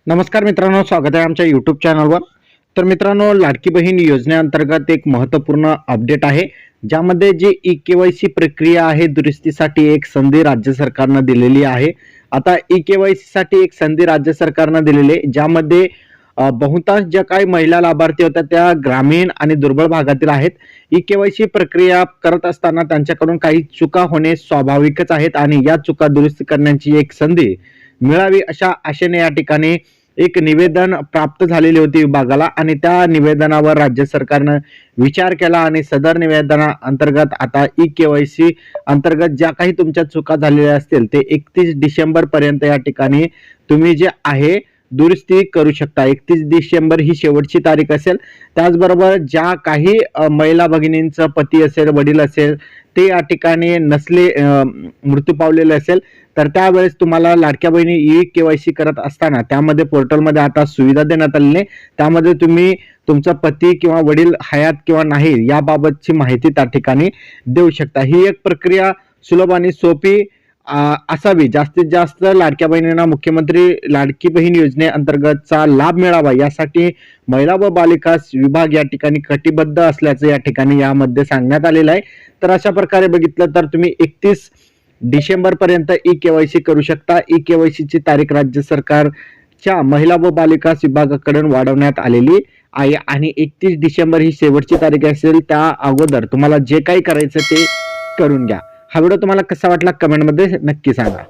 नमस्कार मित्रांनो, स्वागत आहे आमच्या यूट्यूब चॅनलवर. तर मित्रांनो, लाडकी बहीण योजनेअंतर्गत एक महत्त्वपूर्ण अपडेट आहे, ज्यामध्ये जी ई-केवायसी प्रक्रिया आहे दुरुस्तीसाठी एक संधी राज्य सरकारनं दिलेली आहे. आता ई-केवायसी साठी एक संधी राज्य सरकारनं दिलेली आहे, ज्यामध्ये बहुतांश ज्या काही महिला लाभार्थी होत्या त्या ग्रामीण आणि दुर्बल भागातील आहेत. ई-केवायसी प्रक्रिया करत असताना त्यांच्याकडून काही चुका होणे स्वाभाविकच आहेत आणि या चुका दुरुस्त करण्याची एक संधी मिळावी अशा आशेने या ठिकाणी एक निवेदन प्राप्त झालेले होते विभागाला आणि त्या निवेदनावर राज्य सरकारनं विचार केला आणि सदर निवेदना अंतर्गत आता ई-केवायसी अंतर्गत ज्या काही तुमच्या चुका झालेल्या असतील ते 31 डिसेंबर पर्यंत या ठिकाणी तुम्ही जे आहे दुरुस्ती करू शकता. 31 डिसेंबर ही शेवटची तारीख असेल. त्याचबरोबर ज्या काही महिला भगिनींचं पती असेल, वडील असेल, ते या ठिकाणी नसले मृत्यू पावलेले असेल तर त्यावेळेस तुम्हाला लाडक्या बहिणी ई-केवायसी करत असताना त्यामध्ये पोर्टलमध्ये आता सुविधा देण्यात आलेली आहे. त्यामध्ये तुम्ही तुमचा पती किंवा वडील हयात किंवा नाही याबाबतची माहिती त्या ठिकाणी देऊ शकता. ही एक प्रक्रिया सुलभ आणि सोपी असावी. जास्तीत जास्त लाडक्या बहिणींना मुख्यमंत्री लाडकी बहीण योजनेअंतर्गतचा लाभ मिळावा यासाठी महिला व बालिकास विभाग या ठिकाणी कटिबद्ध असल्याचं या ठिकाणी यामध्ये सांगण्यात आलेलं आहे. तर अशा प्रकारे बघितलं तर तुम्ही 31 डिसेंबर पर्यंत ई-केवायसी करू शकता. ई-केवायसीची तारीख राज्य सरकारच्या महिला व बालिकास विभागाकडून वाढवण्यात आलेली आहे आणि 31 डिसेंबर ही शेवटची तारीख असेल. त्या अगोदर तुम्हाला जे काही करायचं ते करून घ्या. हा व्हिडिओ तुम्हाला कसा वाटला कमेंटमध्ये नक्की सांगा.